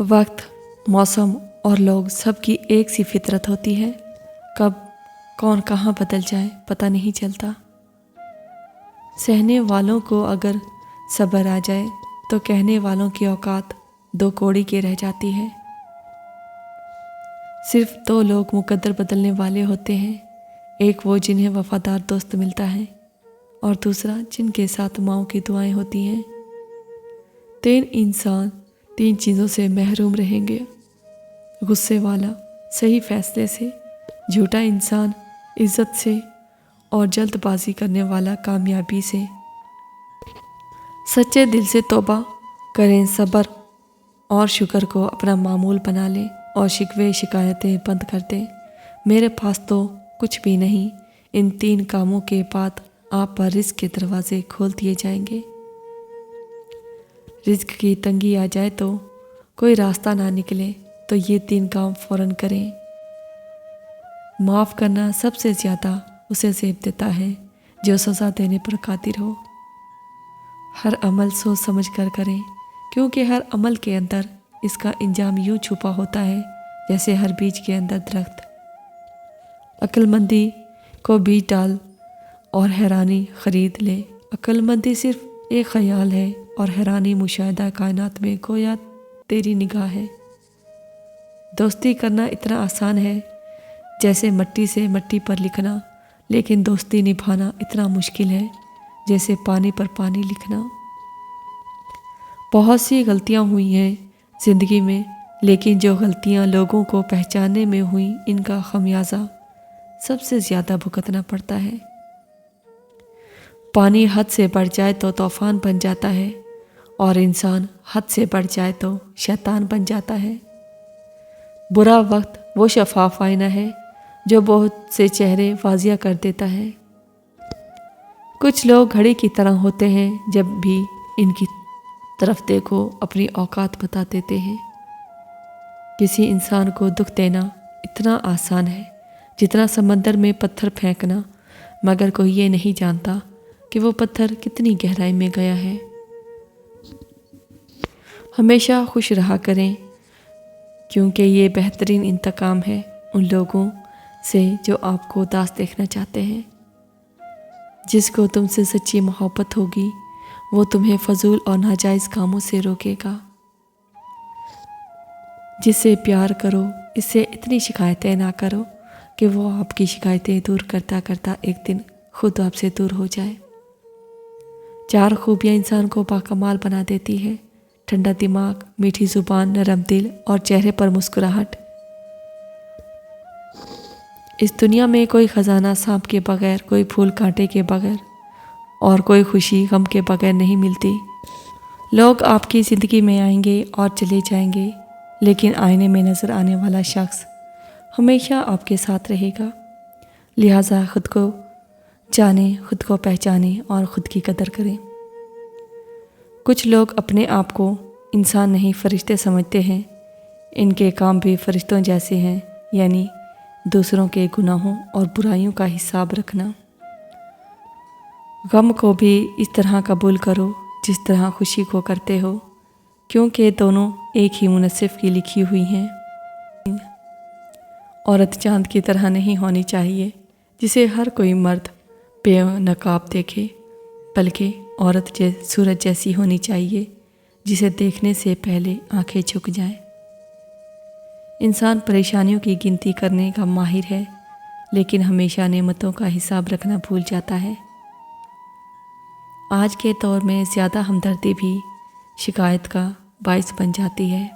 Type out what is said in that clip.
वक्त, मौसम और लोग सबकी एक सी फितरत होती है। कब कौन कहाँ बदल जाए पता नहीं चलता। सहने वालों को अगर सब्र आ जाए तो कहने वालों की औकात दो कौड़ी के रह जाती है। सिर्फ दो लोग मुकद्दर बदलने वाले होते हैं, एक वो जिन्हें वफादार दोस्त मिलता है और दूसरा जिनके साथ माँओं की दुआएं होती हैं। 3 इंसान 3 चीज़ों से महरूम रहेंगे: गुस्से वाला सही फैसले से, झूठा इंसान इज्जत से और जल्दबाजी करने वाला कामयाबी से। सच्चे दिल से तौबा करें, सब्र और शुक्र को अपना मामूल बना लें और शिकवे शिकायतें बंद कर दें। मेरे पास तो कुछ भी नहीं, इन 3 कामों के बाद आप पर रिज़्क के दरवाजे खोल दिए जाएंगे। रिज़्क की तंगी आ जाए तो कोई रास्ता ना निकले तो ये 3 काम फ़ौरन करें। माफ़ करना सबसे ज़्यादा उसे ज़ेब देता है जो सज़ा देने पर कादिर हो। हर अमल सोच समझ कर करें, क्योंकि हर अमल के अंदर इसका इंजाम यूँ छुपा होता है जैसे हर बीज के अंदर दरख्त। अक्लमंदी को बीज डाल और हैरानी ख़रीद ले। अक्लमंदी सिर्फ एक ख्याल है और हैरानी मुशाहिदा कायनात में गोया तेरी निगाह है। दोस्ती करना इतना आसान है जैसे मट्टी से मट्टी पर लिखना, लेकिन दोस्ती निभाना इतना मुश्किल है जैसे पानी पर पानी लिखना। बहुत सी गलतियाँ हुई हैं ज़िंदगी में, लेकिन जो गलतियाँ लोगों को पहचानने में हुई, इनका खमियाजा सबसे ज़्यादा भुगतना पड़ता है। पानी हद से बढ़ जाए तो तूफान बन जाता है और इंसान हद से बढ़ जाए तो शैतान बन जाता है। बुरा वक्त वो शफाफ आईना है जो बहुत से चेहरे वाजिया कर देता है। कुछ लोग घड़ी की तरह होते हैं, जब भी इनकी तरफ देखो अपनी औकात बता देते हैं। किसी इंसान को दुख देना इतना आसान है जितना समंदर में पत्थर फेंकना, मगर कोई ये नहीं जानता कि वो पत्थर कितनी गहराई में गया है। हमेशा खुश रहा करें, क्योंकि ये बेहतरीन इंतकाम है उन लोगों से जो आपको उदास देखना चाहते हैं। जिसको तुमसे सच्ची मोहब्बत होगी वो तुम्हें फजूल और नाजायज़ कामों से रोकेगा। जिससे प्यार करो इससे इतनी शिकायतें ना करो कि वो आपकी शिकायतें दूर करता करता एक दिन खुद आपसे दूर हो जाए। 4 खूबियाँ इंसान को बाकमाल बना देती है: ठंडा दिमाग, मीठी ज़ुबान, नरम दिल और चेहरे पर मुस्कुराहट। इस दुनिया में कोई ख़जाना सांप के बगैर, कोई फूल कांटे के बगैर और कोई खुशी गम के बगैर नहीं मिलती। लोग आपकी ज़िंदगी में आएंगे और चले जाएंगे, लेकिन आईने में नज़र आने वाला शख्स हमेशा आपके साथ रहेगा। लिहाजा खुद को जानें, खुद को पहचानें और ख़ुद की कदर करें। कुछ लोग अपने आप को इंसान नहीं फरिश्ते समझते हैं। इनके काम भी फरिश्तों जैसे हैं, यानी दूसरों के गुनाहों और बुराइयों का हिसाब रखना। गम को भी इस तरह कबूल करो जिस तरह खुशी को करते हो, क्योंकि दोनों एक ही मुनसिफ की लिखी हुई हैं। औरत चांद की तरह नहीं होनी चाहिए जिसे हर कोई मर्द बेनकाब देखे, बल्कि औरत सूरज जैसी होनी चाहिए जिसे देखने से पहले आंखें झुक जाएं। इंसान परेशानियों की गिनती करने का माहिर है, लेकिन हमेशा नेमतों का हिसाब रखना भूल जाता है। आज के दौर में ज़्यादा हमदर्दी भी शिकायत का बायस बन जाती है।